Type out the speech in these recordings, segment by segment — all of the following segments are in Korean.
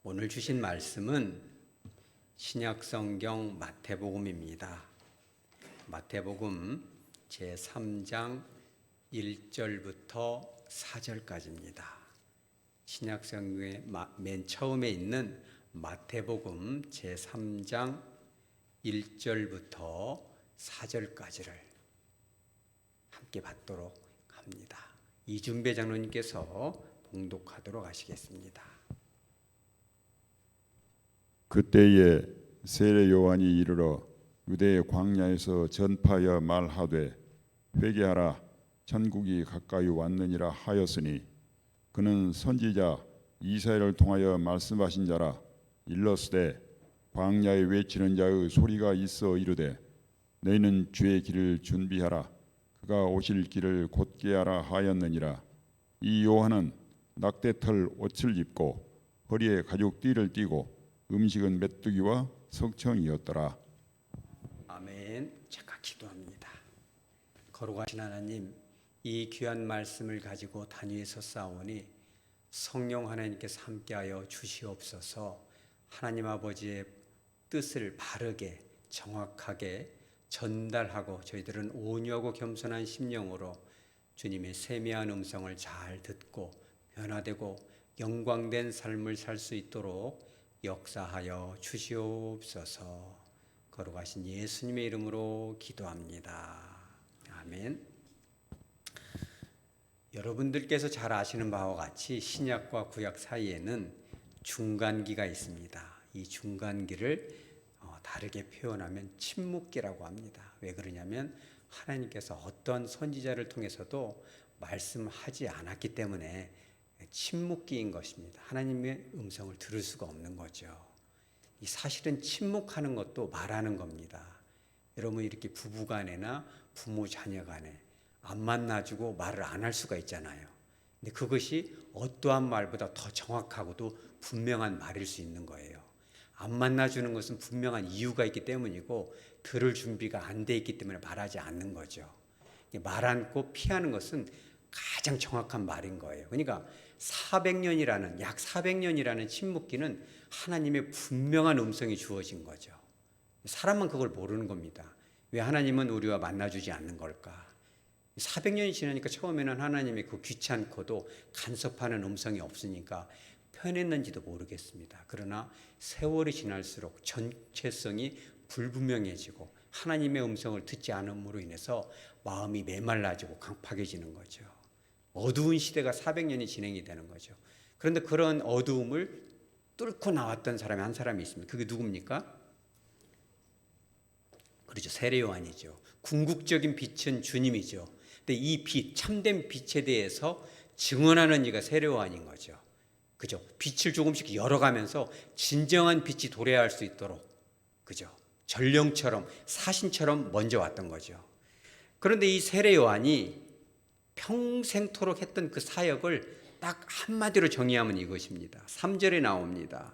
오늘 주신 말씀은 신약성경 마태복음입니다. 마태복음 제3장 1절부터 4절까지입니다. 신약성경의 맨 처음에 있는 마태복음 제3장 1절부터 4절까지를 함께 받도록 합니다. 이준배 장로님께서 봉독하도록 하시겠습니다. 그때에 세례 요한이 이르러 유대의 광야에서 전파하여 말하되 회개하라 천국이 가까이 왔느니라 하였으니 그는 선지자 이사야를 통하여 말씀하신 자라. 일러스되 광야에 외치는 자의 소리가 있어 이르되 너희는 주의 길을 준비하라 그가 오실 길을 곧게 하라 하였느니라. 이 요한은 낙대털 옷을 입고 허리에 가죽띠를 띠고 음식은 메뚜기와 석청이었더라. 아멘. 제가 기도합니다. 거룩하신 하나님, 이 귀한 말씀을 가지고 단위에 섰사오니 성령 하나님께서 함께하여 주시옵소서. 하나님 아버지의 뜻을 바르게 정확하게 전달하고 저희들은 온유하고 겸손한 심령으로 주님의 세미한 음성을 잘 듣고 변화되고 영광된 삶을 살 수 있도록 역사하여 주시옵소서. 거룩하신 예수님의 이름으로 기도합니다. 아멘. 여러분들께서 잘 아시는 바와 같이 신약과 구약 사이에는 중간기가 있습니다. 이 중간기를 다르게 표현하면 침묵기라고 합니다. 왜 그러냐면 하나님께서 어떤 선지자를 통해서도 말씀하지 않았기 때문에 침묵기인 것입니다. 하나님의 음성을 들을 수가 없는 거죠. 이 사실은 침묵하는 것도 말하는 겁니다. 여러분 이렇게 부부간에나 부모 자녀간에 안 만나주고 말을 안 할 수가 있잖아요. 근데 그것이 어떠한 말보다 더 정확하고도 분명한 말일 수 있는 거예요. 안 만나주는 것은 분명한 이유가 있기 때문이고 들을 준비가 안 돼 있기 때문에 말하지 않는 거죠. 말 않고 피하는 것은 가장 정확한 말인 거예요. 그러니까 400년이라는 약 400년이라는 침묵기는 하나님의 분명한 음성이 주어진 거죠. 사람은 그걸 모르는 겁니다. 왜 하나님은 우리와 만나주지 않는 걸까? 400년이 지나니까 처음에는 하나님의 그 귀찮고도 간섭하는 음성이 없으니까 편했는지도 모르겠습니다. 그러나 세월이 지날수록 정체성이 불분명해지고 하나님의 음성을 듣지 않음으로 인해서 마음이 메말라지고 강팍해지는 거죠. 어두운 시대가 400년이 진행이 되는 거죠. 그런데 그런 어두움을 뚫고 나왔던 사람이 한 사람이 있습니다. 그게 누굽니까? 그렇죠. 세례 요한이죠. 궁극적인 빛은 주님이죠. 근데 이 빛, 참된 빛에 대해서 증언하는 이가 세례 요한인 거죠. 그죠? 빛을 조금씩 열어가면서 진정한 빛이 도래할 수 있도록, 그죠? 전령처럼 사신처럼 먼저 왔던 거죠. 그런데 이 세례 요한이 평생토록 했던 그 사역을 딱 한마디로 정의하면 이것입니다. 3절에 나옵니다.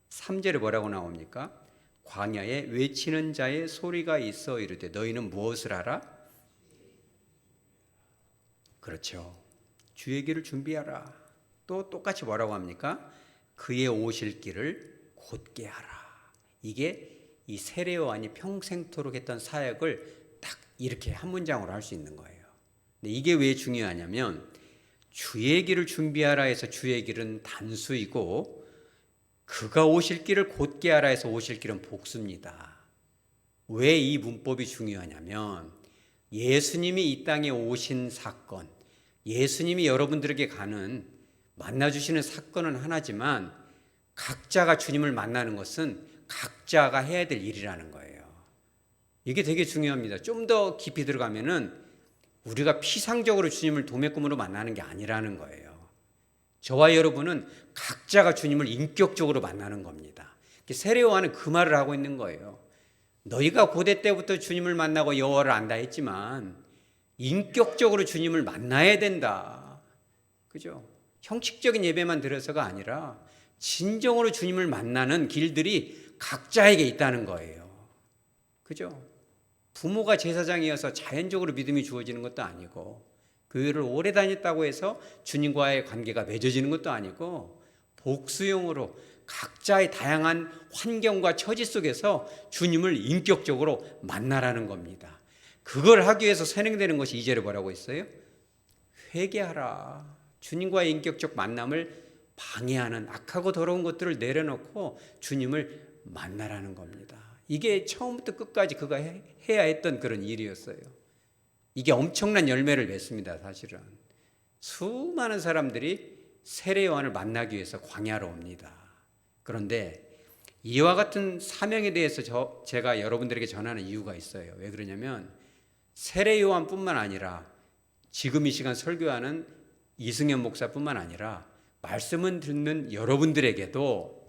3절에 뭐라고 나옵니까? 광야에 외치는 자의 소리가 있어 이르되 너희는 무엇을 하라? 그렇죠. 주의 길을 준비하라. 또 똑같이 뭐라고 합니까? 그의 오실 길을 곧게 하라. 이게 이 세례 요한이 평생토록 했던 사역을 딱 이렇게 한 문장으로 할 수 있는 거예요. 근데 이게 왜 중요하냐면 주의 길을 준비하라 해서 주의 길은 단수이고 그가 오실 길을 곧게 하라 해서 오실 길은 복수입니다. 왜 이 문법이 중요하냐면 예수님이 이 땅에 오신 사건, 예수님이 여러분들에게 가는 만나주시는 사건은 하나지만 각자가 주님을 만나는 것은 각자가 해야 될 일이라는 거예요. 이게 되게 중요합니다. 좀 더 깊이 들어가면은 우리가 피상적으로 주님을 도매금으로 만나는 게 아니라는 거예요. 저와 여러분은 각자가 주님을 인격적으로 만나는 겁니다. 세례 요한은 그 말을 하고 있는 거예요. 너희가 고대 때부터 주님을 만나고 여호와를 안다 했지만 인격적으로 주님을 만나야 된다. 그죠? 형식적인 예배만 드려서가 아니라 진정으로 주님을 만나는 길들이 각자에게 있다는 거예요. 그죠? 부모가 제사장이어서 자연적으로 믿음이 주어지는 것도 아니고 교회를 오래 다녔다고 해서 주님과의 관계가 맺어지는 것도 아니고 복수형으로 각자의 다양한 환경과 처지 속에서 주님을 인격적으로 만나라는 겁니다. 그걸 하기 위해서 선행되는 것이 2절에 뭐라고 있어요? 회개하라. 주님과의 인격적 만남을 방해하는 악하고 더러운 것들을 내려놓고 주님을 만나라는 겁니다. 이게 처음부터 끝까지 그가 해야 했던 그런 일이었어요. 이게 엄청난 열매를 맺습니다. 사실은 수많은 사람들이 세례 요한을 만나기 위해서 광야로 옵니다. 그런데 이와 같은 사명에 대해서 제가 여러분들에게 전하는 이유가 있어요. 왜 그러냐면 세례 요한뿐만 아니라 지금 이 시간 설교하는 이승현 목사뿐만 아니라 말씀을 듣는 여러분들에게도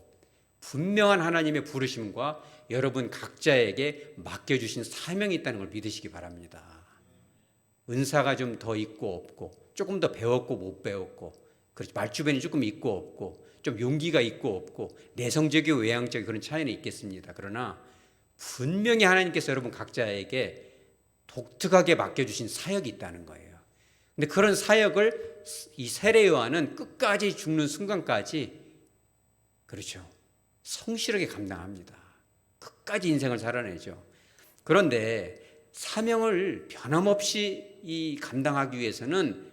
분명한 하나님의 부르심과 여러분 각자에게 맡겨주신 사명이 있다는 걸 믿으시기 바랍니다. 은사가 좀 더 있고 없고, 조금 더 배웠고 못 배웠고, 그렇지, 말주변이 조금 있고 없고, 좀 용기가 있고 없고, 내성적이고 외향적이고 그런 차이는 있겠습니다. 그러나 분명히 하나님께서 여러분 각자에게 독특하게 맡겨주신 사역이 있다는 거예요. 근데 그런 사역을 이 세례 요한은 끝까지 죽는 순간까지, 그렇죠, 성실하게 감당합니다. 끝까지 인생을 살아내죠. 그런데 사명을 변함없이 감당하기 위해서는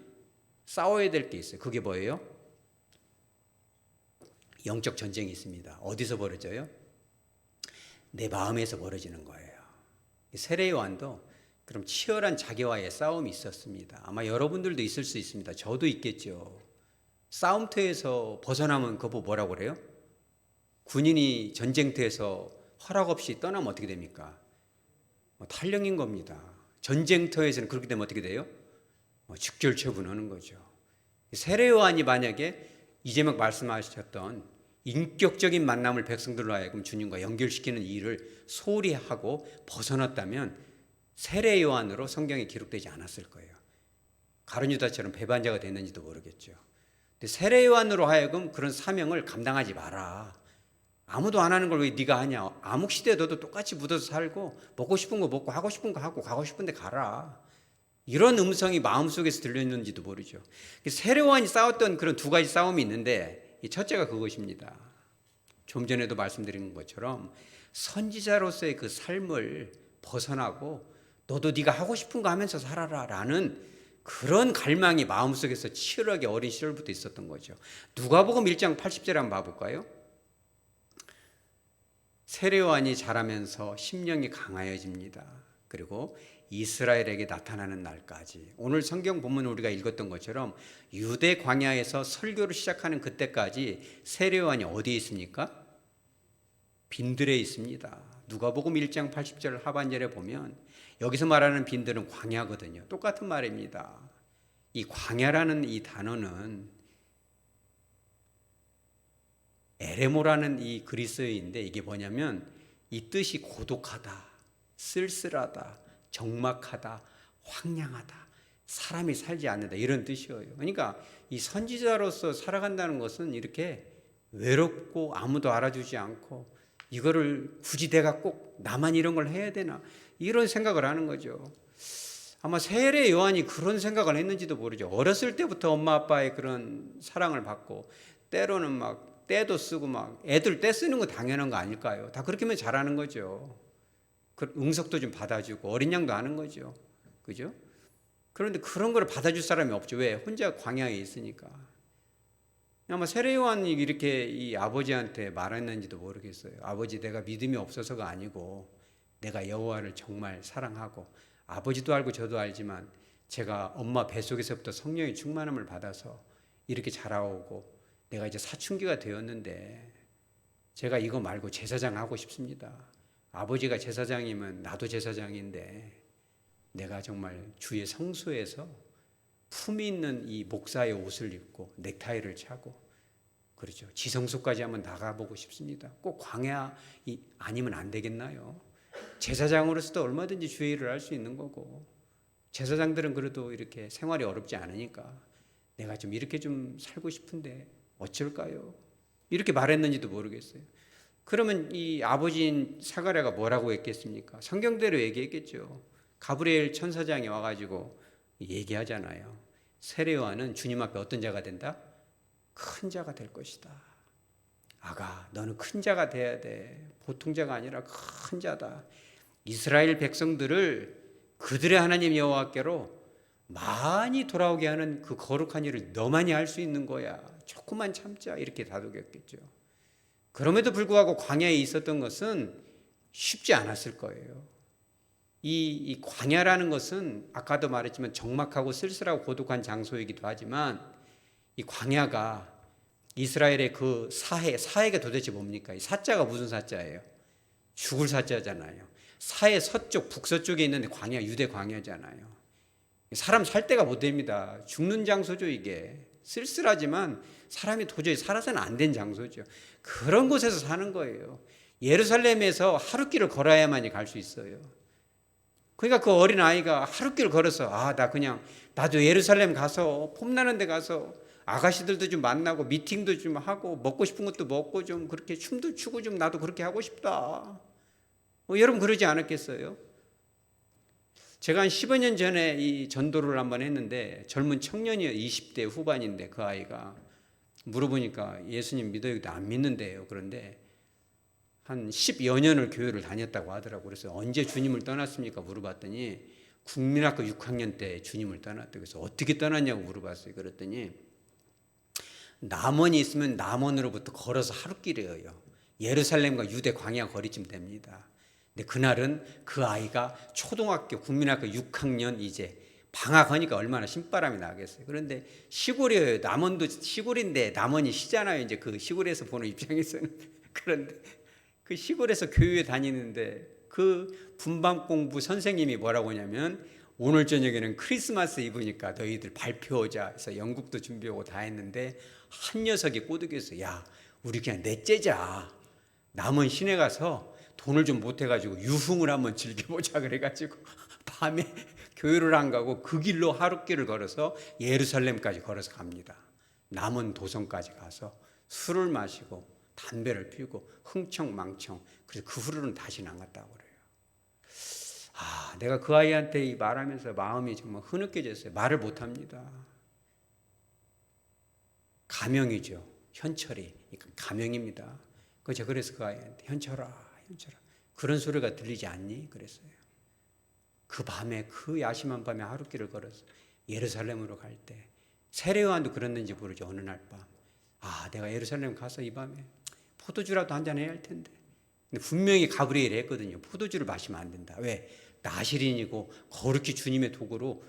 싸워야 될 게 있어요. 그게 뭐예요? 영적 전쟁이 있습니다. 어디서 벌어져요? 내 마음에서 벌어지는 거예요. 세례 요한도 그럼 치열한 자기와의 싸움이 있었습니다. 아마 여러분들도 있을 수 있습니다. 저도 있겠죠. 싸움터에서 벗어나면 그거 뭐라고 그래요? 군인이 전쟁터에서 허락 없이 떠나면 어떻게 됩니까? 탈령인 겁니다. 전쟁터에서는 그렇게 되면 어떻게 돼요? 직결 처분하는 거죠. 세례 요한이 만약에 이제 막 말씀하셨던 인격적인 만남을 백성들로 하여금 주님과 연결시키는 일을 소홀히 하고 벗어났다면 세례 요한으로 성경에 기록되지 않았을 거예요. 가룟 유다처럼 배반자가 됐는지도 모르겠죠. 근데 세례 요한으로 하여금 그런 사명을 감당하지 마라. 아무도 안 하는 걸 왜 네가 하냐. 암흑 시대에 너도 똑같이 묻어서 살고 먹고 싶은 거 먹고 하고 싶은 거 하고 가고 싶은 데 가라. 이런 음성이 마음속에서 들렸는지도 모르죠. 세례 요한이 싸웠던 그런 두 가지 싸움이 있는데 첫째가 그것입니다. 좀 전에도 말씀드린 것처럼 선지자로서의 그 삶을 벗어나고 너도 네가 하고 싶은 거 하면서 살아라 라는 그런 갈망이 마음속에서 치열하게 어린 시절부터 있었던 거죠. 누가복음 1장 80절에 한번 봐볼까요? 세례 요한이 자라면서 심령이 강하여집니다. 그리고 이스라엘에게 나타나는 날까지, 오늘 성경 본문 우리가 읽었던 것처럼 유대 광야에서 설교를 시작하는 그때까지 세례 요한이 어디에 있습니까? 빈들에 있습니다. 누가복음 1장 80절 하반절에 보면 여기서 말하는 빈들은 광야거든요. 똑같은 말입니다. 이 광야라는 이 단어는 에레모라는 이 그리스어인데 이게 뭐냐면 이 뜻이 고독하다, 쓸쓸하다, 적막하다, 황량하다, 사람이 살지 않는다 이런 뜻이에요. 그러니까 이 선지자로서 살아간다는 것은 이렇게 외롭고 아무도 알아주지 않고 이거를 굳이 내가 꼭 나만 이런 걸 해야 되나 이런 생각을 하는 거죠. 아마 세례 요한이 그런 생각을 했는지도 모르죠. 어렸을 때부터 엄마 아빠의 그런 사랑을 받고 때로는 막 떼도 쓰고 막 애들 떼 쓰는 거 당연한 거 아닐까요? 다 그렇게 하면 잘하는 거죠. 응석도 좀 받아주고 어린 양도 하는 거죠. 그죠? 그런데 그런 걸 받아줄 사람이 없죠. 왜? 혼자 광야에 있으니까. 아마 세례 요한이 이렇게 이 아버지한테 말했는지도 모르겠어요. 아버지, 내가 믿음이 없어서가 아니고 내가 여호와를 정말 사랑하고 아버지도 알고 저도 알지만 제가 엄마 뱃속에서부터 성령의 충만함을 받아서 이렇게 자라오고 내가 이제 사춘기가 되었는데 제가 이거 말고 제사장 하고 싶습니다. 아버지가 제사장이면 나도 제사장인데 내가 정말 주의 성소에서 품이 있는 이 목사의 옷을 입고 넥타이를 차고 그렇죠. 지성소까지 한번 나가보고 싶습니다. 꼭 광야 아니면 안 되겠나요? 제사장으로서도 얼마든지 주의 일을 할 수 있는 거고 제사장들은 그래도 이렇게 생활이 어렵지 않으니까 내가 좀 이렇게 좀 살고 싶은데 어쩔까요? 이렇게 말했는지도 모르겠어요. 그러면 이 아버지인 사가랴가 뭐라고 했겠습니까? 성경대로 얘기했겠죠. 가브리엘 천사장이 와가지고 얘기하잖아요. 세례 요한은 주님 앞에 어떤 자가 된다? 큰 자가 될 것이다. 아가, 너는 큰 자가 돼야 돼. 보통 자가 아니라 큰 자다. 이스라엘 백성들을 그들의 하나님 여호와께로 많이 돌아오게 하는 그 거룩한 일을 너만이 할 수 있는 거야. 조금만 참자. 이렇게 다독였겠죠. 그럼에도 불구하고 광야에 있었던 것은 쉽지 않았을 거예요. 이 광야라는 것은 아까도 말했지만 적막하고 쓸쓸하고 고독한 장소이기도 하지만 이 광야가 이스라엘의 그 사해가 도대체 뭡니까? 이 사자가 무슨 사자예요? 죽을 사자잖아요. 사해 서쪽, 북서쪽에 있는데 광야, 유대 광야잖아요. 사람 살 데가 못 됩니다. 죽는 장소죠, 이게. 쓸쓸하지만 사람이 도저히 살아서는 안 된 장소죠. 그런 곳에서 사는 거예요. 예루살렘에서 하루길을 걸어야만이 갈 수 있어요. 그러니까 그 어린 아이가 하루길 걸어서 나도 예루살렘 가서 폼나는 데 가서 아가씨들도 좀 만나고 미팅도 좀 하고 먹고 싶은 것도 먹고 좀 그렇게 춤도 추고 좀 나도 그렇게 하고 싶다. 여러분 그러지 않았겠어요? 제가 한 15년 년 전에 이 전도를 한번 했는데 젊은 청년이에요. 20대 후반인데 그 아이가 물어보니까 예수님 믿어요? 안 믿는데요. 그런데 한 10여 년을 교회를 다녔다고 하더라고요. 그래서 언제 주님을 떠났습니까? 물어봤더니 국민학교 6학년 때 주님을 떠났대요. 그래서 어떻게 떠났냐고 물어봤어요. 그랬더니 남원이 있으면 남원으로부터 걸어서 하루길이에요. 예루살렘과 유대 광야 거리쯤 됩니다. 근데 그날은 그 아이가 초등학교 국민학교 6학년 이제 방학하니까 얼마나 신바람이 나겠어요. 그런데 시골이에요. 남원도 시골인데 남원이 시잖아요. 이제 그 시골에서 보는 입장에서는. 그런데 그 시골에서 교회에 다니는데 그 분방공부 선생님이 뭐라고 하냐면 오늘 저녁에는 크리스마스 이브니까 너희들 발표하자 해서 연극도 준비하고 다 했는데 한 녀석이 꼬드겨서 야 우리 그냥 넷째자 남원 시내 가서 돈을 좀 못해가지고 유흥을 한번 즐겨보자 그래가지고 밤에 교회를 안 가고 그 길로 하루길을 걸어서 예루살렘까지 걸어서 갑니다. 남원 도성까지 가서 술을 마시고 담배를 피우고 흥청망청. 그래서 그 후로는 다시는 안 갔다고 그래요. 내가 그 아이한테 말하면서 마음이 정말 흐느껴졌어요. 말을 못합니다. 가명이죠. 현철이. 가명입니다. 그래서 그 아이한테 현철아 그런 소리가 들리지 않니? 그랬어요. 그 밤에 그 야심한 밤에 하루길을 걸어서 예루살렘으로 갈 때 세례요한도 그랬는지 모르죠. 어느 날 밤. 내가 예루살렘 가서 이 밤에 포도주라도 한잔 해야 할 텐데. 근데 분명히 가브리엘이 했거든요. 포도주를 마시면 안 된다. 왜? 나실인이고 거룩히 주님의 도구로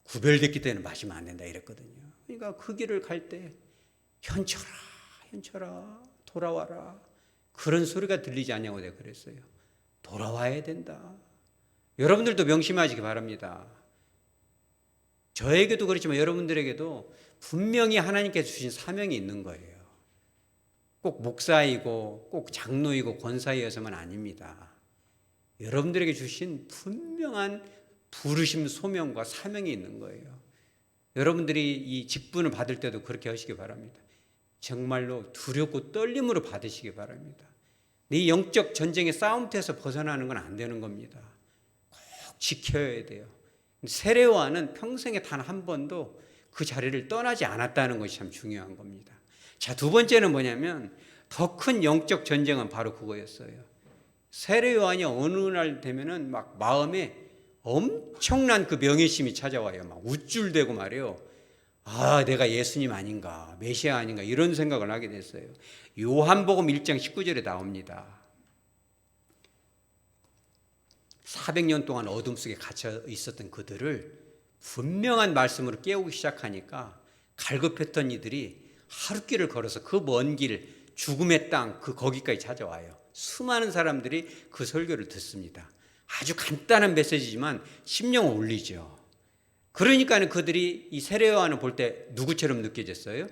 구별됐기 때문에 마시면 안 된다 이랬거든요. 그러니까 그 길을 갈 때 현철아 돌아와라. 그런 소리가 들리지 않냐고 내가 그랬어요. 돌아와야 된다. 여러분들도 명심하시기 바랍니다. 저에게도 그렇지만 여러분들에게도 분명히 하나님께서 주신 사명이 있는 거예요. 꼭 목사이고 꼭 장로이고 권사이어서만 아닙니다. 여러분들에게 주신 분명한 부르심 소명과 사명이 있는 거예요. 여러분들이 이 직분을 받을 때도 그렇게 하시기 바랍니다. 정말로 두렵고 떨림으로 받으시기 바랍니다. 이 영적 전쟁의 싸움터에서 벗어나는 건 안 되는 겁니다. 꼭 지켜야 돼요. 세례요한은 평생에 단 한 번도 그 자리를 떠나지 않았다는 것이 참 중요한 겁니다. 자, 두 번째는 뭐냐면 더 큰 영적 전쟁은 바로 그거였어요. 세례요한이 어느 날 되면은 막 마음에 엄청난 그 명예심이 찾아와요. 막 우쭐대고 말이에요. 내가 예수님 아닌가, 메시아 아닌가 이런 생각을 하게 됐어요. 요한복음 1장 19절에 나옵니다. 400년 동안 어둠 속에 갇혀 있었던 그들을 분명한 말씀으로 깨우기 시작하니까 갈급했던 이들이 하루길을 걸어서 그 먼 길, 죽음의 땅, 거기까지 찾아와요. 수많은 사람들이 그 설교를 듣습니다. 아주 간단한 메시지지만 심령을 울리죠. 그러니까 그들이 이 세례요한을 볼 때 누구처럼 느껴졌어요?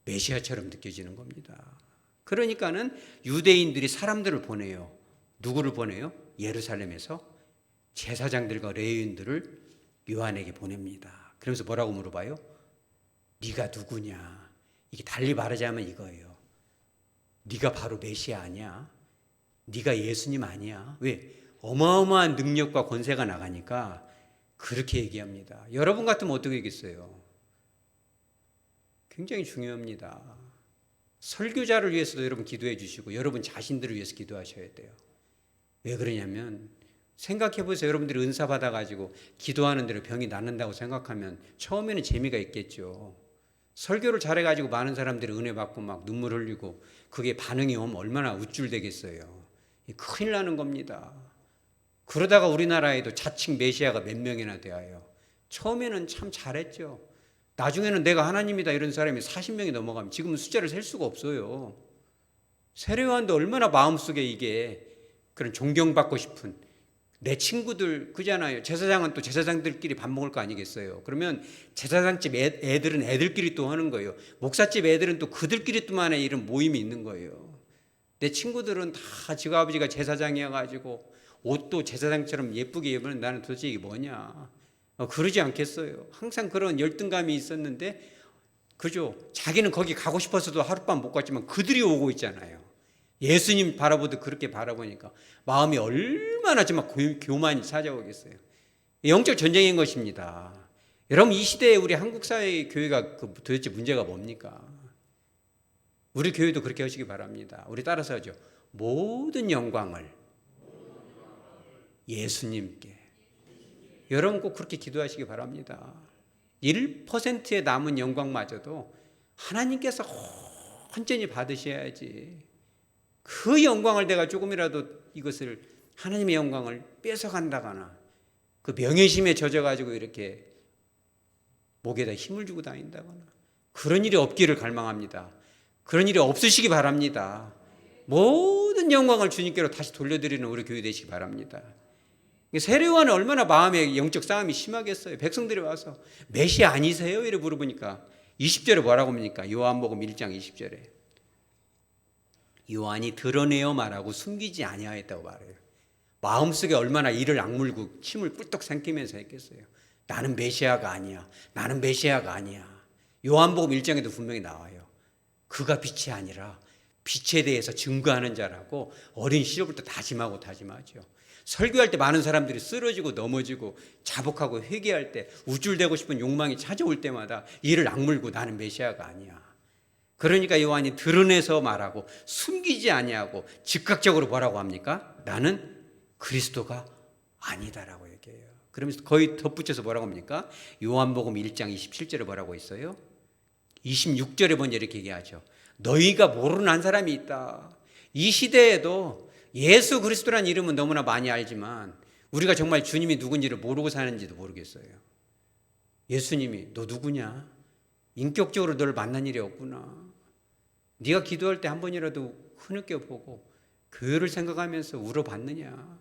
메시아처럼 느껴지는 겁니다. 그러니까는 유대인들이 사람들을 보내요. 누구를 보내요? 예루살렘에서 제사장들과 레위인들을 요한에게 보냅니다. 그러면서 뭐라고 물어봐요? 네가 누구냐? 이게 달리 말하자면 이거예요. 네가 바로 메시아 아니야? 네가 예수님 아니야? 왜? 어마어마한 능력과 권세가 나가니까 그렇게 얘기합니다. 여러분 같으면 어떻게 얘기했어요? 굉장히 중요합니다. 설교자를 위해서도 여러분 기도해 주시고 여러분 자신들을 위해서 기도하셔야 돼요. 왜 그러냐면 생각해 보세요. 여러분들이 은사 받아가지고 기도하는 대로 병이 낫는다고 생각하면 처음에는 재미가 있겠죠. 설교를 잘해가지고 많은 사람들이 은혜 받고 막 눈물 흘리고 그게 반응이 오면 얼마나 우쭐대겠어요. 큰일 나는 겁니다. 그러다가 우리나라에도 자칭 메시아가 몇 명이나 되어요. 처음에는 참 잘했죠. 나중에는 내가 하나님이다 이런 사람이 40명이 넘어가면 지금은 숫자를 셀 수가 없어요. 세례요한도 얼마나 마음속에 이게 그런 존경받고 싶은 내 친구들 그잖아요. 제사장은 또 제사장들끼리 밥 먹을 거 아니겠어요. 그러면 제사장집 애들은 애들끼리 또 하는 거예요. 목사집 애들은 또 그들끼리 또만의 이런 모임이 있는 거예요. 내 친구들은 다 지가 아버지가 제사장이어가지고 옷도 제사장처럼 예쁘게 입으면 나는 도대체 이게 뭐냐. 그러지 않겠어요. 항상 그런 열등감이 있었는데 그죠. 자기는 거기 가고 싶어서도 하룻밤 못 갔지만 그들이 오고 있잖아요. 예수님 바라보듯 그렇게 바라보니까 마음이 얼마나 정말 교만이 찾아오겠어요. 영적 전쟁인 것입니다. 여러분 이 시대에 우리 한국 사회의 교회가 도대체 문제가 뭡니까? 우리 교회도 그렇게 하시기 바랍니다. 우리 따라서 하죠. 모든 영광을 예수님께. 여러분 꼭 그렇게 기도하시기 바랍니다. 1%의 남은 영광마저도 하나님께서 온전히 받으셔야지. 그 영광을 내가 조금이라도 이것을 하나님의 영광을 뺏어간다거나 그 명예심에 젖어가지고 이렇게 목에다 힘을 주고 다닌다거나 그런 일이 없기를 갈망합니다. 그런 일이 없으시기 바랍니다. 모든 영광을 주님께로 다시 돌려드리는 우리 교회 되시기 바랍니다. 세례요한은 얼마나 마음에 영적 싸움이 심하겠어요. 백성들이 와서 메시아 아니세요? 이래 물어보니까 20절에 뭐라고 합니까? 요한복음 1장 20절에 요한이 드러내어 말하고 숨기지 아니하였다고 말해요. 마음속에 얼마나 이를 악물고 침을 꿀떡 삼키면서 했겠어요. 나는 메시아가 아니야. 나는 메시아가 아니야. 요한복음 1장에도 분명히 나와요. 그가 빛이 아니라 빛에 대해서 증거하는 자라고 어린 시절부터 다짐하죠. 설교할 때 많은 사람들이 쓰러지고 넘어지고 자복하고 회개할 때 우쭐대고 싶은 욕망이 찾아올 때마다 이를 악물고 나는 메시아가 아니야. 그러니까 요한이 드러내서 말하고 숨기지 아니하고 즉각적으로 뭐라고 합니까? 나는 그리스도가 아니다라고 얘기해요. 그러면서 거의 덧붙여서 뭐라고 합니까? 요한복음 1장 27절에 뭐라고 있어요? 26절에 먼저 이렇게 얘기하죠. 너희가 모르는 한 사람이 있다. 이 시대에도 예수 그리스도라는 이름은 너무나 많이 알지만 우리가 정말 주님이 누군지를 모르고 사는지도 모르겠어요. 예수님이 너 누구냐? 인격적으로 너를 만난 일이 없구나. 네가 기도할 때 한 번이라도 흐느껴 보고 교회를 생각하면서 울어봤느냐?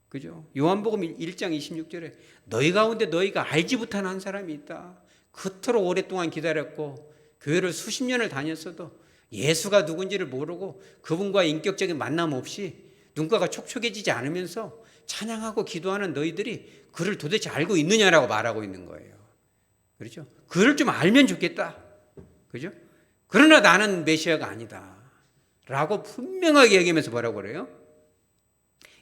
그죠? 요한복음 1장 26절에 너희 가운데 너희가 알지 못한 한 사람이 있다. 그토록 오랫동안 기다렸고 교회를 수십 년을 다녔어도 예수가 누군지를 모르고 그분과 인격적인 만남 없이 눈가가 촉촉해지지 않으면서 찬양하고 기도하는 너희들이 그를 도대체 알고 있느냐라고 말하고 있는 거예요. 그렇죠? 그를 좀 알면 좋겠다. 그죠? 그러나 나는 메시아가 아니다. 라고 분명하게 얘기하면서 뭐라고 그래요?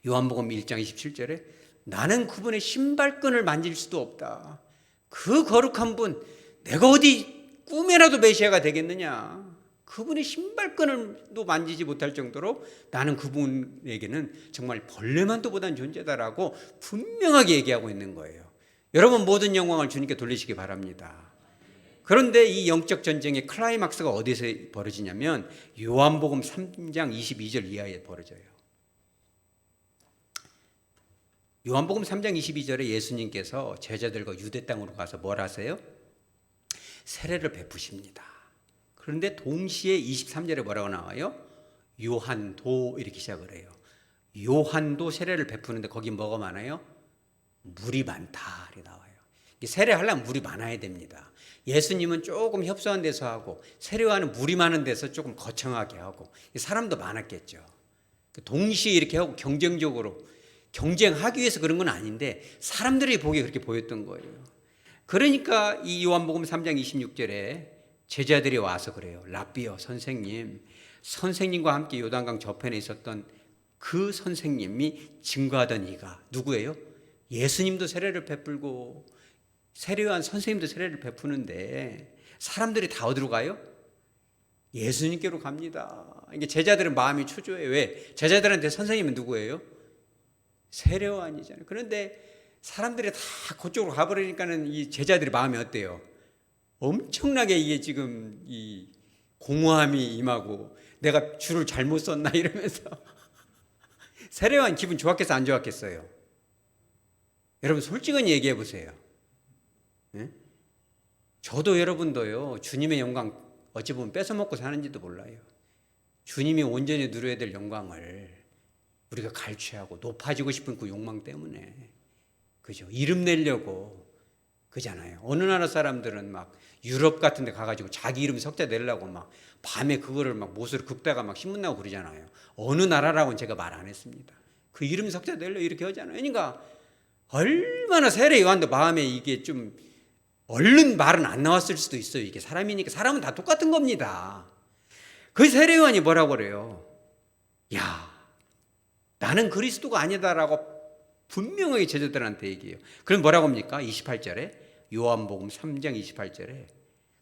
요한복음 1장 27절에 나는 그분의 신발끈을 만질 수도 없다. 그 거룩한 분, 내가 어디 꿈에라도 메시아가 되겠느냐. 그분의 신발끈을도 만지지 못할 정도로 나는 그분에게는 정말 벌레만도 보단 존재다라고 분명하게 얘기하고 있는 거예요. 여러분 모든 영광을 주님께 돌리시기 바랍니다. 그런데 이 영적 전쟁의 클라이막스가 어디서 벌어지냐면 요한복음 3장 22절 이하에 벌어져요. 요한복음 3장 22절에 예수님께서 제자들과 유대 땅으로 가서 뭘 하세요? 세례를 베푸십니다. 그런데 동시에 23절에 뭐라고 나와요? 요한도 이렇게 시작을 해요. 요한도 세례를 베푸는데 거기 뭐가 많아요? 물이 많다 이렇게 나와요. 세례하려면 물이 많아야 됩니다. 예수님은 조금 협소한 데서 하고 세례와는 물이 많은 데서 조금 거창하게 하고 사람도 많았겠죠. 동시에 이렇게 하고 경쟁적으로 경쟁하기 위해서 그런 건 아닌데 사람들이 보기에 그렇게 보였던 거예요. 그러니까 이 요한복음 3장 26절에 제자들이 와서 그래요. 랍비여 선생님과 함께 요단강 저편에 있었던 그 선생님이 증거하던 이가 누구예요? 예수님도 세례를 베풀고 세례요한 선생님도 세례를 베푸는데 사람들이 다 어디로 가요? 예수님께로 갑니다. 이게 제자들은 마음이 초조해요. 왜? 제자들한테 선생님은 누구예요? 세례요한이잖아요. 그런데 사람들이 다 그쪽으로 가버리니까는 이 제자들의 마음이 어때요? 엄청나게 이게 지금 이 공허함이 임하고 내가 줄을 잘못 썼나 이러면서 세례요한 기분 좋았겠어 안 좋았겠어요? 여러분 솔직히 얘기해 보세요. 네? 저도 여러분도요 주님의 영광 어찌 보면 뺏어먹고 사는지도 몰라요. 주님이 온전히 누려야 될 영광을 우리가 갈취하고 높아지고 싶은 그 욕망 때문에 그죠? 이름 내려고 그잖아요. 어느 나라 사람들은 막 유럽 같은 데 가가지고 자기 이름 석자 내려고 막 밤에 그거를 막 못으로 긁다가 막 신문나고 그러잖아요. 어느 나라라고는 제가 말 안 했습니다. 그 이름 석자 내려 이렇게 하잖아요. 그러니까 얼마나 세례 요한도 마음에 이게 좀 얼른 말은 안 나왔을 수도 있어요. 이게 사람이니까 사람은 다 똑같은 겁니다. 그 세례 요한이 뭐라고 그래요? 야, 나는 그리스도가 아니다라고 분명하게 제자들한테 얘기해요. 그럼 뭐라고 합니까? 28절에 요한복음 3장 28절에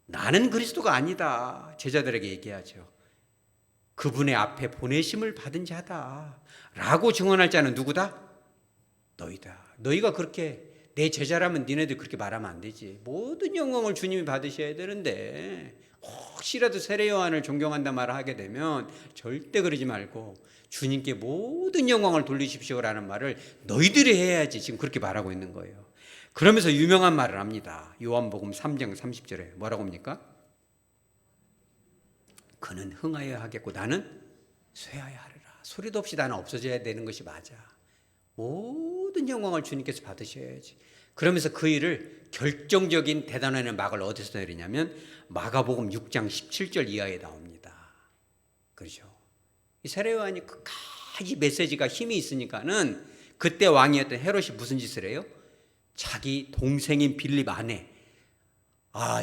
나는 그리스도가 아니다 제자들에게 얘기하죠. 그분의 앞에 보내심을 받은 자다 라고 증언할 자는 누구다? 너희다. 너희가 그렇게 내 제자라면 니네들 그렇게 말하면 안 되지. 모든 영광을 주님이 받으셔야 되는데 혹시라도 세례 요한을 존경한다 말을 하게 되면 절대 그러지 말고 주님께 모든 영광을 돌리십시오라는 말을 너희들이 해야지 지금 그렇게 말하고 있는 거예요. 그러면서 유명한 말을 합니다. 요한복음 3장 30절에 뭐라고 합니까? 그는 흥하여야 하겠고 나는 쇠하여야 하리라. 소리도 없이 나는 없어져야 되는 것이 맞아. 모든 영광을 주님께서 받으셔야지. 그러면서 그 일을 결정적인 대단한 막을 어디서 내리냐면 마가복음 6장 17절 이하에 나옵니다. 그렇죠. 이 세례 요한이 끝까지 메시지가 힘이 있으니까는 그때 왕이었던 헤롯이 무슨 짓을 해요? 자기 동생인 빌립 아내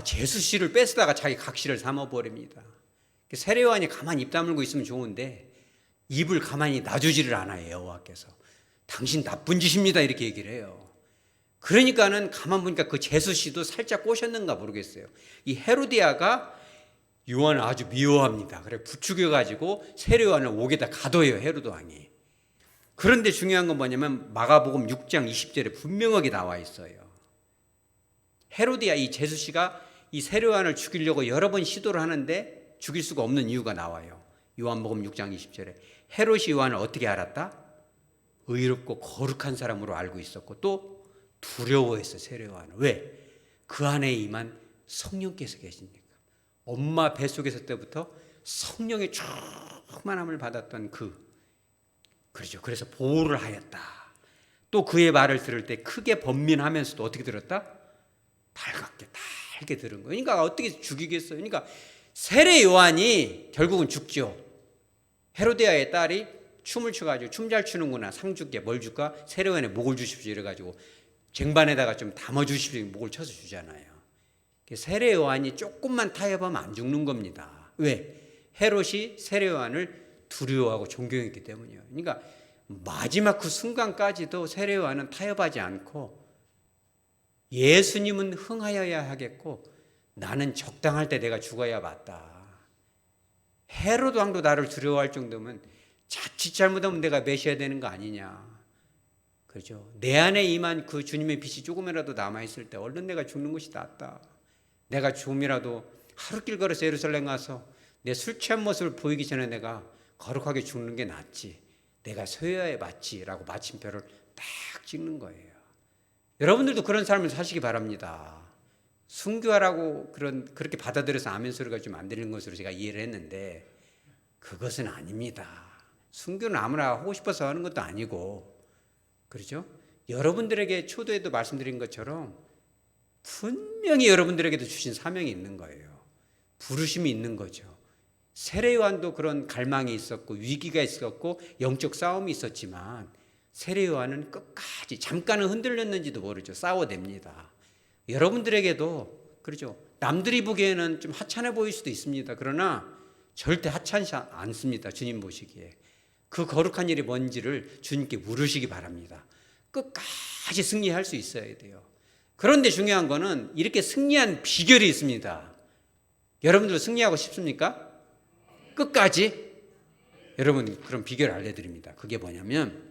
제수 씨를 뺏다가 자기 각시를 삼아버립니다. 세례 요한이 가만히 입 다물고 있으면 좋은데 입을 가만히 놔주지를 않아요. 여호와께서 당신 나쁜 짓입니다 이렇게 얘기를 해요. 그러니까는 가만 보니까 그 제수 씨도 살짝 꼬셨는가 모르겠어요. 이 헤로디아가 요한을 아주 미워합니다. 그래 부추겨가지고 세례 요한을 옥에다 가둬요 헤로드 왕이. 그런데 중요한 건 뭐냐면 마가복음 6장 20절에 분명하게 나와 있어요. 헤로디아 이 제수 씨가 이 세례 요한을 죽이려고 여러 번 시도를 하는데 죽일 수가 없는 이유가 나와요. 요한복음 6장 20절에 헤롯이 요한을 어떻게 알았다? 의롭고 거룩한 사람으로 알고 있었고 또 두려워했어 세례 요한을. 왜? 그 안에 임한 성령께서 계시니까. 엄마 뱃속에서 때부터 성령의 충만함을 받았던 그렇죠. 그래서 보호를 하였다. 또 그의 말을 들을 때 크게 번민하면서도 어떻게 들었다? 달게 들은 거예요. 그러니까 어떻게 죽이겠어요? 그러니까 세례 요한이 결국은 죽죠. 헤로디아의 딸이 춤을 춰가지고 춤 잘 추는구나 상 줄게 뭘 줄까? 세례 요한의 목을 주십시오 이래가지고 쟁반에다가 좀 담아주십시오 목을 쳐서 주잖아요. 세례 요한이 조금만 타협하면 안 죽는 겁니다. 왜? 헤롯이 세례 요한을 두려워하고 존경했기 때문이에요. 그러니까 마지막 그 순간까지도 세례 요한은 타협하지 않고 예수님은 흥하여야 하겠고 나는 적당할 때 내가 죽어야 맞다. 헤롯 왕도 나를 두려워할 정도면 자칫 잘못하면 내가 메시아 되는 거 아니냐. 그렇죠. 내 안에 임한 그 주님의 빛이 조금이라도 남아있을 때 얼른 내가 죽는 것이 낫다. 내가 좀이라도 하루길 걸어서 예루살렘 가서 내 술 취한 모습을 보이기 전에 내가 거룩하게 죽는 게 낫지. 내가 서야에 맞지라고 마침표를 딱 찍는 거예요. 여러분들도 그런 삶을 사시기 바랍니다. 순교하라고 그렇게 받아들여서 아멘 소리가 좀 안 들리는 것으로 제가 이해를 했는데 그것은 아닙니다. 순교는 아무나 하고 싶어서 하는 것도 아니고 그렇죠? 여러분들에게 초도에도 말씀드린 것처럼 분명히 여러분들에게도 주신 사명이 있는 거예요. 부르심이 있는 거죠. 세례 요한도 그런 갈망이 있었고 위기가 있었고 영적 싸움이 있었지만 세례 요한은 끝까지 잠깐은 흔들렸는지도 모르죠. 싸워냅니다. 여러분들에게도 그렇죠. 남들이 보기에는 좀 하찮아 보일 수도 있습니다. 그러나 절대 하찮지 않습니다. 주님 보시기에. 그 거룩한 일이 뭔지를 주님께 물으시기 바랍니다. 끝까지 승리할 수 있어야 돼요. 그런데 중요한 거는 이렇게 승리한 비결이 있습니다. 여러분들 승리하고 싶습니까? 끝까지? 여러분, 그럼 비결을 알려드립니다. 그게 뭐냐면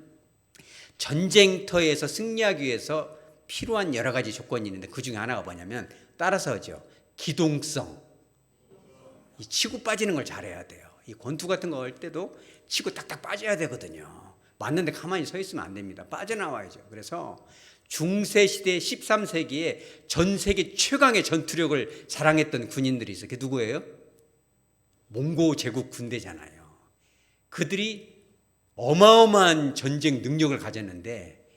전쟁터에서 승리하기 위해서 필요한 여러 가지 조건이 있는데 그 중에 하나가 뭐냐면 따라서죠. 기동성. 이 치고 빠지는 걸 잘해야 돼요. 이 권투 같은 거 할 때도 치고 딱딱 빠져야 되거든요. 맞는데 가만히 서 있으면 안 됩니다. 빠져나와야죠. 그래서 중세시대 13세기에 전 세계 최강의 전투력을 자랑했던 군인들이 있어요. 그게 누구예요? 몽고 제국 군대잖아요. 그들이 어마어마한 전쟁 능력을 가졌는데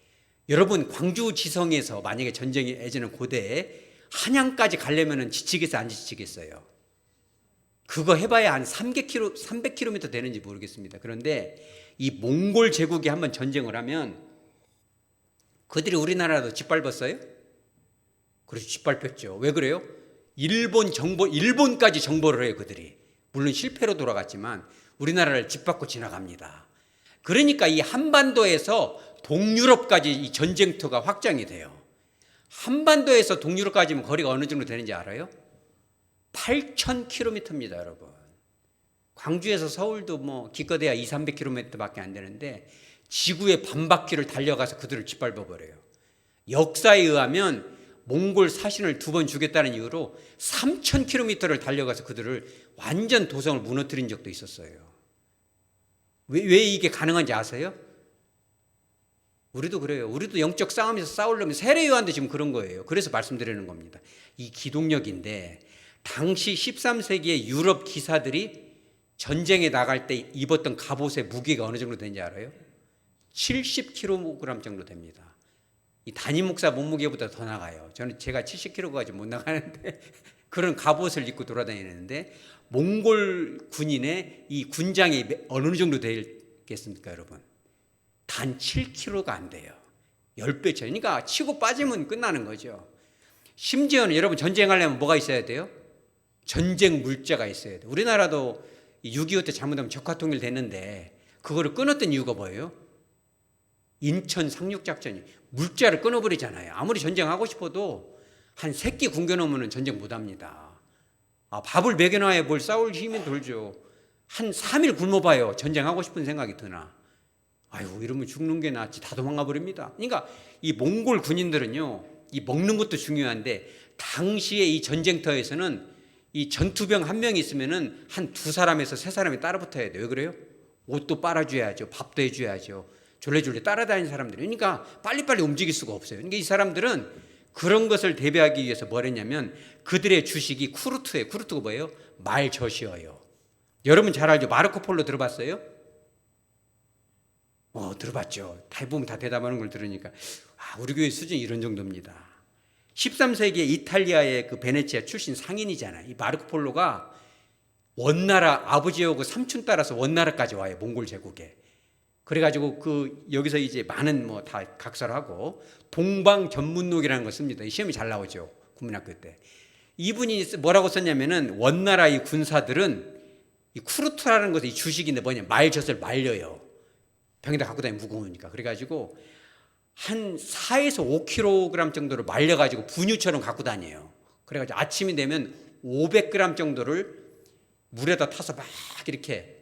여러분 광주 지성에서 만약에 전쟁이 예전에 고대에 한양까지 가려면 지치겠어요? 안 지치겠어요? 그거 해봐야 한 300km 되는지 모르겠습니다. 그런데 이 몽골 제국이 한번 전쟁을 하면 그들이 우리나라도 짓밟았어요? 그래서 짓밟혔죠. 왜 그래요? 일본까지 정보를 해요, 그들이. 물론 실패로 돌아갔지만 우리나라를 짓밟고 지나갑니다. 그러니까 이 한반도에서 동유럽까지 이 전쟁터가 확장이 돼요. 한반도에서 동유럽까지면 거리가 어느 정도 되는지 알아요? 8,000km입니다, 여러분. 광주에서 서울도 뭐 기껏해야 200-300km밖에 안 되는데 지구의 반바퀴를 달려가서 그들을 짓밟아 버려요. 역사에 의하면 몽골 사신을 2번 주겠다는 이유로 3,000km를 달려가서 그들을 완전 도성을 무너뜨린 적도 있었어요. 왜 이게 가능한지 아세요? 우리도 그래요. 우리도 영적 싸움에서 싸우려면 세례 요한도 지금 그런 거예요. 그래서 말씀드리는 겁니다. 이 기동력인데 당시 13세기의 유럽 기사들이 전쟁에 나갈 때 입었던 갑옷의 무게가 어느 정도 되는지 알아요? 70kg 정도 됩니다. 이 담임 목사 몸무게보다 더 나가요. 제가 70kg까지 못 나가는데 그런 갑옷을 입고 돌아다니는데 몽골 군인의 이 군장이 어느 정도 되겠습니까, 여러분? 단 7kg가 안 돼요. 10배 차이. 그러니까 치고 빠지면 끝나는 거죠. 심지어는 여러분 전쟁하려면 뭐가 있어야 돼요? 전쟁 물자가 있어야 돼요. 우리나라도 6.25 때 잘못하면 적화통일 됐는데 그거를 끊었던 이유가 뭐예요? 인천 상륙작전이 물자를 끊어버리잖아요. 아무리 전쟁하고 싶어도 한 3끼 굶겨놓으면 전쟁 못합니다. 밥을 먹여놔야 뭘 싸울 힘이 돌죠. 한 3일 굶어봐요. 전쟁하고 싶은 생각이 드나. 아유, 이러면 죽는 게 낫지. 다 도망가 버립니다. 그러니까 이 몽골 군인들은요, 이 먹는 것도 중요한데 당시에 이 전쟁터에서는 이 전투병 한 명이 있으면은 한 2사람에서 3사람이 따라 붙어야 돼요. 왜 그래요? 옷도 빨아줘야죠. 밥도 해줘야죠. 졸래졸래 따라다니는 사람들이. 그러니까 빨리빨리 움직일 수가 없어요. 그러니까 이 사람들은 그런 것을 대비하기 위해서 뭘 했냐면 그들의 주식이 쿠르트예요. 쿠르트가 뭐예요? 말젓이에요. 여러분 잘 알죠? 마르코 폴로 들어봤어요? 들어봤죠. 대부분 다 대답하는 걸 들으니까 우리 교회 수준이 이런 정도입니다. 13세기에 이탈리아의 그 베네치아 출신 상인이잖아요. 이 마르코 폴로가 원나라 아버지하고 삼촌 따라서 원나라까지 와요. 몽골 제국에. 그래가지고 여기서 이제 많은 뭐 다 각설하고 동방전문록이라는 걸 씁니다. 이 시험이 잘 나오죠. 국민학교 때. 이분이 뭐라고 썼냐면은 원나라 이 군사들은 이 쿠르트라는 것이 주식인데 뭐냐 말젓을 말려요. 병에다 갖고 다니면 무거우니까. 그래가지고 한 4에서 5kg 정도를 말려가지고 분유처럼 갖고 다녀요. 그래가지고 아침이 되면 500g 정도를 물에다 타서 막 이렇게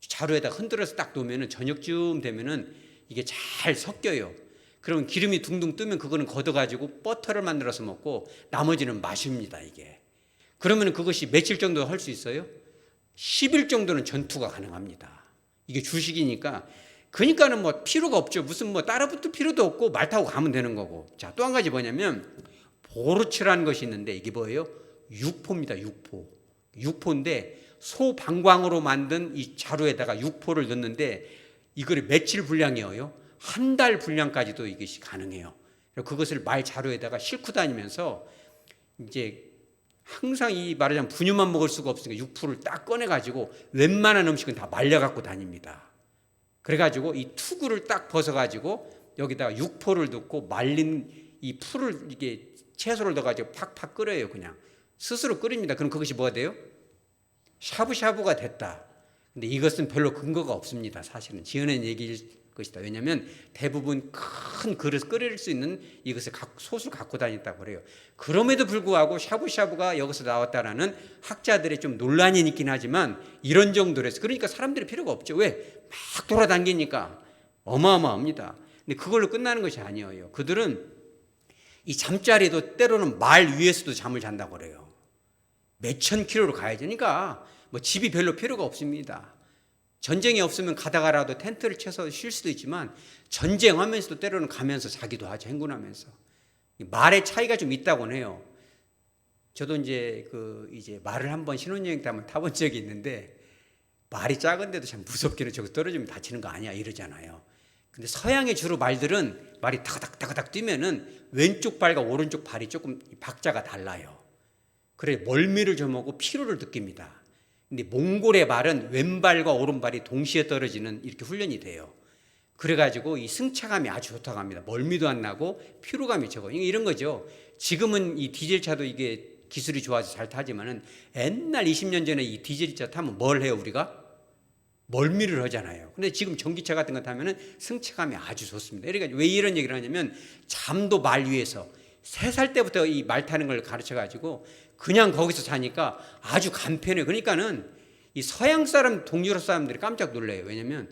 자루에다 흔들어서 딱 놓으면 저녁쯤 되면은 이게 잘 섞여요. 그러면 기름이 둥둥 뜨면 그거는 걷어가지고 버터를 만들어서 먹고 나머지는 마십니다, 이게. 그러면 그것이 며칠 정도 할 수 있어요? 10일 정도는 전투가 가능합니다. 이게 주식이니까. 그러니까는 뭐 필요가 없죠. 무슨 뭐 따라붙을 필요도 없고 말 타고 가면 되는 거고. 자, 또 한 가지 뭐냐면 보르츠라는 것이 있는데 이게 뭐예요? 육포입니다. 육포인데 소방광으로 만든 이 자루에다가 육포를 넣는데 이거를 며칠 분량이에요? 한 달 분량까지도 이것이 가능해요. 그것을 말 자루에다가 싣고 다니면서 이제 항상 이 말하자면 분유만 먹을 수가 없으니까 육포를 딱 꺼내가지고 웬만한 음식은 다 말려갖고 다닙니다. 그래가지고 이 투구를 딱 벗어가지고 여기다가 육포를 넣고 말린 이 풀을 이게 채소를 넣어가지고 팍팍 끓여요. 그냥 스스로 끓입니다. 그럼 그것이 뭐가 돼요? 샤브샤브가 됐다. 근데 이것은 별로 근거가 없습니다. 사실은 지어낸 얘기일 것이다. 왜냐하면 대부분 큰 그릇 끓일 수 있는 이것을 솥을 갖고 다녔다고 그래요. 그럼에도 불구하고 샤브샤브가 여기서 나왔다라는 학자들의 좀 논란이 있긴 하지만 이런 정도로 해서 그러니까 사람들이 필요가 없죠. 왜? 막 돌아다니니까 어마어마합니다. 근데 그걸로 끝나는 것이 아니에요. 그들은 이 잠자리도 때로는 말 위에서도 잠을 잔다고 그래요. 몇천 킬로로 가야 되니까 뭐 집이 별로 필요가 없습니다. 전쟁이 없으면 가다가라도 텐트를 쳐서 쉴 수도 있지만 전쟁하면서도 때로는 가면서 자기도 하죠. 행군하면서. 말의 차이가 좀 있다고는 해요. 저도 이제 이제 말을 한번 신혼여행 때 한번 타본 적이 있는데 말이 작은데도 참 무섭기는 저기 떨어지면 다치는 거 아니야 이러잖아요. 근데 서양의 주로 말들은 말이 타닥타닥 뛰면은 왼쪽 발과 오른쪽 발이 조금 박자가 달라요. 그래 멀미를 좀 하고 피로를 느낍니다. 근데 몽골의 말은 왼발과 오른발이 동시에 떨어지는 이렇게 훈련이 돼요. 그래가지고 이 승차감이 아주 좋다고 합니다. 멀미도 안 나고 피로감이 적어요. 이런 거죠. 지금은 이 디젤차도 이게 기술이 좋아서 잘 타지만은 옛날 20년 전에 이 디젤차 타면 뭘 해요 우리가? 멀미를 하잖아요. 근데 지금 전기차 같은 거 타면은 승차감이 아주 좋습니다. 그러니까 왜 이런 얘기를 하냐면 잠도 말 위에서 3살 때부터 이 말 타는 걸 가르쳐가지고 그냥 거기서 자니까 아주 간편해요. 그러니까는 이 서양 사람, 동유럽 사람들이 깜짝 놀라요. 왜냐면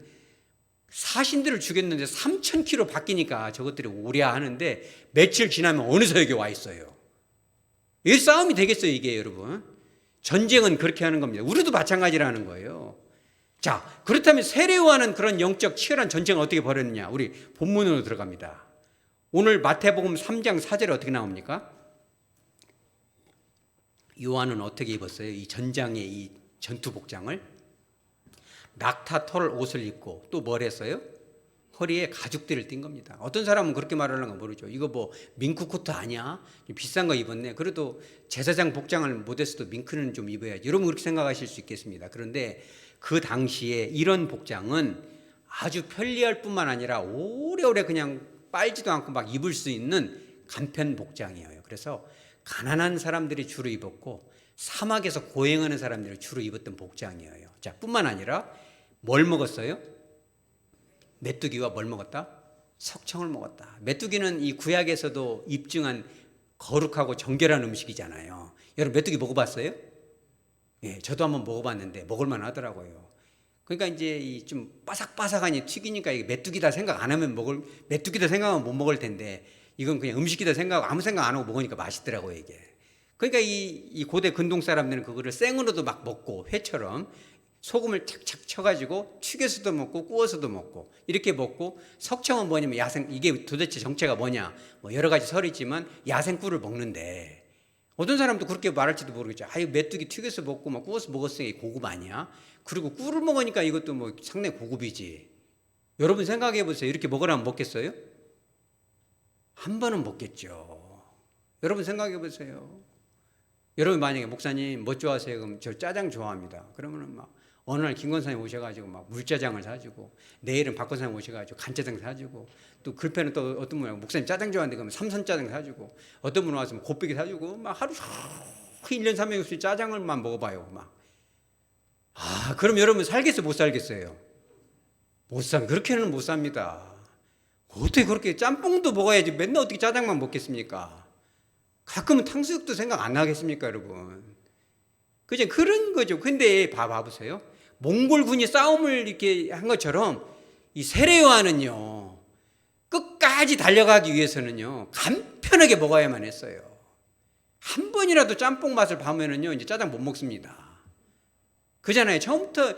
사신들을 죽였는데 3,000km 바뀌니까 저것들이 오랴 하는데 며칠 지나면 어느 서역에 와 있어요. 이 싸움이 되겠어요, 이게 여러분. 전쟁은 그렇게 하는 겁니다. 우리도 마찬가지라는 거예요. 자, 그렇다면 세례요한은 그런 영적 치열한 전쟁을 어떻게 벌였느냐? 우리 본문으로 들어갑니다. 오늘 마태복음 3장 4절에 어떻게 나옵니까? 요한은 어떻게 입었어요? 이 전장의 이 전투 복장을 낙타 털 옷을 입고 또 뭘 했어요? 허리에 가죽띠를 띈 겁니다. 어떤 사람은 그렇게 말하는 거 모르죠. 이거 뭐 밍크 코트 아니야? 비싼 거 입었네. 그래도 제사장 복장을 못했어도 밍크는 좀 입어야지. 여러분 그렇게 생각하실 수 있겠습니다. 그런데 그 당시에 이런 복장은 아주 편리할 뿐만 아니라 오래오래 그냥 빨지도 않고 막 입을 수 있는 간편 복장이에요. 그래서 가난한 사람들이 주로 입었고 사막에서 고행하는 사람들이 주로 입었던 복장이에요. 자, 뿐만 아니라 뭘 먹었어요? 메뚜기와 뭘 먹었다? 석청을 먹었다. 메뚜기는 이 구약에서도 입증한 거룩하고 정결한 음식이잖아요. 여러분 메뚜기 먹어봤어요? 예, 저도 한번 먹어봤는데 먹을만 하더라고요. 그러니까 이제 이 좀 바삭바삭하니 튀기니까 이게 메뚜기다 생각 안 하면 메뚜기다 생각하면 못 먹을 텐데 이건 그냥 음식이다 생각 아무 생각 안 하고 먹으니까 맛있더라고요 이게. 그러니까 이 고대 근동 사람들은 그거를 생으로도 막 먹고 회처럼 소금을 착착 쳐가지고 튀겨서도 먹고 구워서도 먹고 이렇게 먹고 석청은 뭐냐면 야생 이게 도대체 정체가 뭐냐 뭐 여러 가지 설이 있지만 야생꿀을 먹는데 어떤 사람도 그렇게 말할지도 모르겠죠. 아유 메뚜기 튀겨서 먹고 막 구워서 먹었으니 고급 아니야? 그리고 꿀을 먹으니까 이것도 뭐 상당히 고급이지. 여러분 생각해 보세요. 이렇게 먹으라면 먹겠어요? 한 번은 먹겠죠. 여러분 생각해 보세요. 여러분 만약에 목사님 뭐 좋아하세요? 그럼 저 짜장 좋아합니다. 그러면은 막 어느 날 김권사님 오셔가지고 막 물짜장을 사주고 내일은 박권사님 오셔가지고 간짜장 사주고 또 글패는 또 어떤 분은 목사님 짜장 좋아하는데 그러면 삼선짜장 사주고 어떤 분은 와서 곱빼기 사주고 막 하루 1년 365일 짜장을만 먹어봐요. 막 그럼 여러분 살겠어요? 못 살겠어요? 그렇게는 못 삽니다. 어떻게 그렇게 짬뽕도 먹어야지 맨날 어떻게 짜장만 먹겠습니까? 가끔은 탕수육도 생각 안 나겠습니까, 여러분? 그죠? 그런 거죠. 근데 봐보세요. 몽골군이 싸움을 이렇게 한 것처럼 이 세례요한은요, 끝까지 달려가기 위해서는요, 간편하게 먹어야만 했어요. 한 번이라도 짬뽕 맛을 봐면은요, 이제 짜장 못 먹습니다. 그잖아요. 처음부터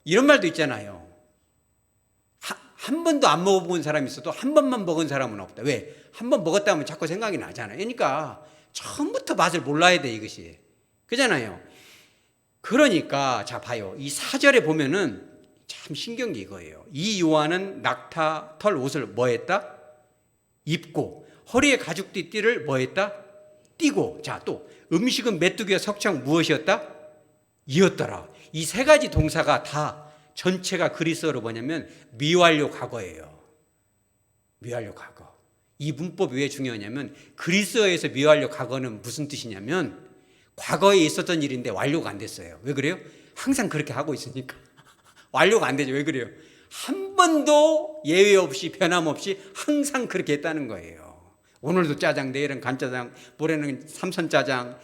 이런 말도 있잖아요. 한 번도 안 먹어본 사람이 있어도 한 번만 먹은 사람은 없다. 왜? 한 번 먹었다 하면 자꾸 생각이 나잖아요. 그러니까 처음부터 맛을 몰라야 돼, 이것이. 그잖아요. 그러니까 자 봐요. 이 4절에 보면은 참 신기한 게 이거예요. 이 요한은 낙타 털 옷을 뭐 했다? 입고 허리에 가죽띠 띠를 뭐 했다? 띠고. 자, 또 음식은 메뚜기와 석청 무엇이었다? 이었더라. 이 세 가지 동사가 다 전체가 그리스어로 뭐냐면 미완료 과거예요. 미완료 과거. 이 문법이 왜 중요하냐면 그리스어에서 미완료 과거는 무슨 뜻이냐면 과거에 있었던 일인데 완료가 안 됐어요. 왜 그래요? 항상 그렇게 하고 있으니까. 완료가 안 되죠. 왜 그래요? 한 번도 예외 없이 변함없이 항상 그렇게 했다는 거예요. 오늘도 짜장, 내일은 간짜장, 모레는 삼선짜장,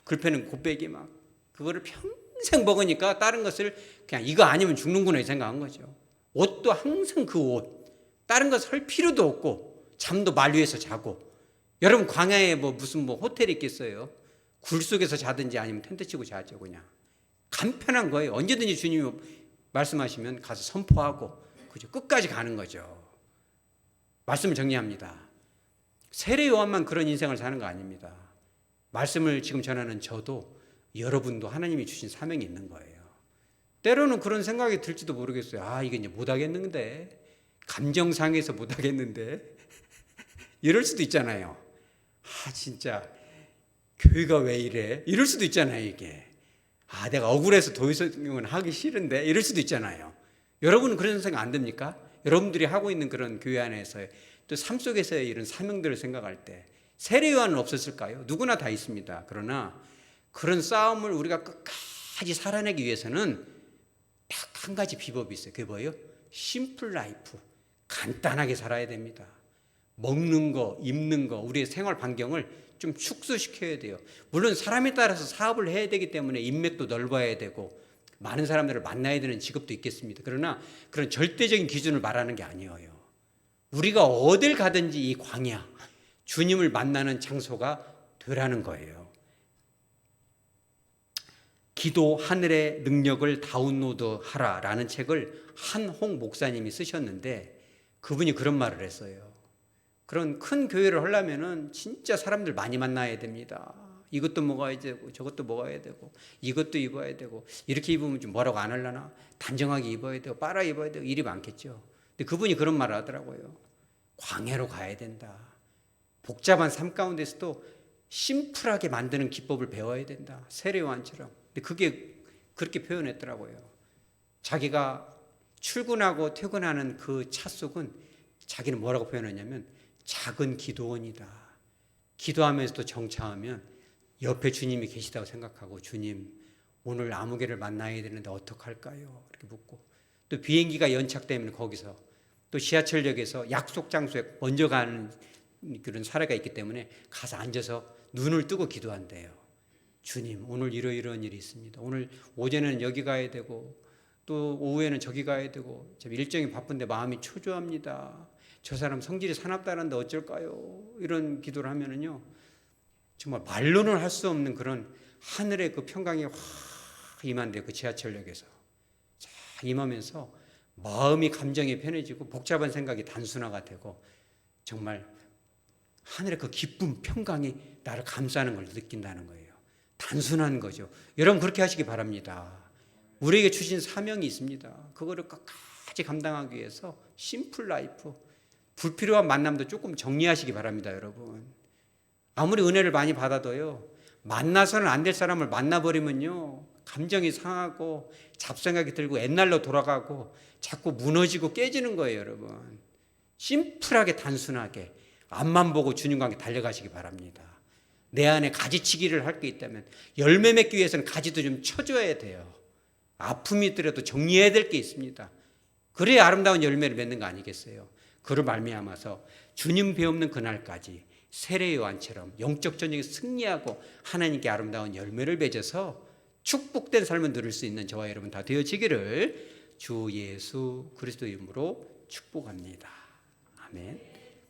글패는 곱빼기 막 그거를 평생 먹으니까 다른 것을 그냥 이거 아니면 죽는구나 생각한 거죠. 옷도 항상 그 옷, 다른 거 살 필요도 없고 잠도 말 위에서 자고. 여러분 광야에 무슨 호텔이 있겠어요? 굴 속에서 자든지 아니면 텐트 치고 자죠. 그냥 간편한 거예요. 언제든지 주님이 말씀하시면 가서 선포하고 그죠? 끝까지 가는 거죠. 말씀을 정리합니다. 세례 요한만 그런 인생을 사는 거 아닙니다. 말씀을 지금 전하는 저도 여러분도 하나님이 주신 사명이 있는 거예요. 때로는 그런 생각이 들지도 모르겠어요. 아, 이게 이제 못하겠는데, 감정 상해서 못하겠는데 이럴 수도 있잖아요. 아, 진짜 교회가 왜 이래? 이럴 수도 있잖아요. 이게 아, 내가 억울해서 더 이상은 하기 싫은데 이럴 수도 있잖아요. 여러분은 그런 생각 안 듭니까? 여러분들이 하고 있는 그런 교회 안에서 또 삶 속에서의 이런 사명들을 생각할 때 세례 요한은 없었을까요? 누구나 다 있습니다. 그러나 그런 싸움을 우리가 끝까지 살아내기 위해서는 딱 한 가지 비법이 있어요. 그게 뭐예요? 심플 라이프. 간단하게 살아야 됩니다. 먹는 거, 입는 거, 우리의 생활 반경을 좀 축소시켜야 돼요. 물론 사람에 따라서 사업을 해야 되기 때문에 인맥도 넓어야 되고 많은 사람들을 만나야 되는 직업도 있겠습니다. 그러나 그런 절대적인 기준을 말하는 게 아니에요. 우리가 어딜 가든지 이 광야, 주님을 만나는 장소가 되라는 거예요. 기도 하늘의 능력을 다운로드하라라는 책을 한홍 목사님이 쓰셨는데 그분이 그런 말을 했어요. 그런 큰 교회를 하려면은 진짜 사람들 많이 만나야 됩니다. 이것도 먹어야 되고 저것도 먹어야 되고 이것도 입어야 되고 이렇게 입으면 좀 뭐라고 안 하려나? 단정하게 입어야 되고 빨아 입어야 되고 일이 많겠죠. 근데 그분이 그런 말을 하더라고요. 광야로 가야 된다. 복잡한 삶 가운데서도 심플하게 만드는 기법을 배워야 된다. 세례 요한처럼. 근데 그게 그렇게 표현했더라고요. 자기가 출근하고 퇴근하는 그 차 속은 자기는 뭐라고 표현했냐면 작은 기도원이다. 기도하면서도 정차하면 옆에 주님이 계시다고 생각하고 주님 오늘 아무개를 만나야 되는데 어떡할까요? 이렇게 묻고 또 비행기가 연착되면 거기서 또 지하철역에서 약속 장소에 먼저 가는 그런 사례가 있기 때문에 가서 앉아서 눈을 뜨고 기도한대요. 주님 오늘 이러이러한 일이 있습니다. 오늘 오전에는 여기 가야 되고 또 오후에는 저기 가야 되고 일정이 바쁜데 마음이 초조합니다. 저 사람 성질이 사납다는데 어쩔까요? 이런 기도를 하면은요 정말 말로는 할 수 없는 그런 하늘의 그 평강이 확 임한대요. 그 지하철역에서 자 임하면서 마음이 감정이 편해지고 복잡한 생각이 단순화가 되고 정말 하늘의 그 기쁨 평강이 나를 감싸는 걸 느낀다는 거예요. 단순한 거죠. 여러분 그렇게 하시기 바랍니다. 우리에게 주신 사명이 있습니다. 그거를 끝까지 감당하기 위해서 심플 라이프, 불필요한 만남도 조금 정리하시기 바랍니다. 여러분 아무리 은혜를 많이 받아도요 만나서는 안 될 사람을 만나버리면요 감정이 상하고 잡생각이 들고 옛날로 돌아가고 자꾸 무너지고 깨지는 거예요. 여러분 심플하게 단순하게 앞만 보고 주님과 함께 달려가시기 바랍니다. 내 안에 가지치기를 할 게 있다면 열매 맺기 위해서는 가지도 좀 쳐줘야 돼요. 아픔이 있더라도 정리해야 될 게 있습니다. 그래야 아름다운 열매를 맺는 거 아니겠어요? 그로 말미암아서 주님 배우는 그날까지 세례 요한처럼 영적 전쟁에 승리하고 하나님께 아름다운 열매를 맺어서 축복된 삶을 누릴 수 있는 저와 여러분 다 되어지기를 주 예수 그리스도 이름으로 축복합니다. 아멘.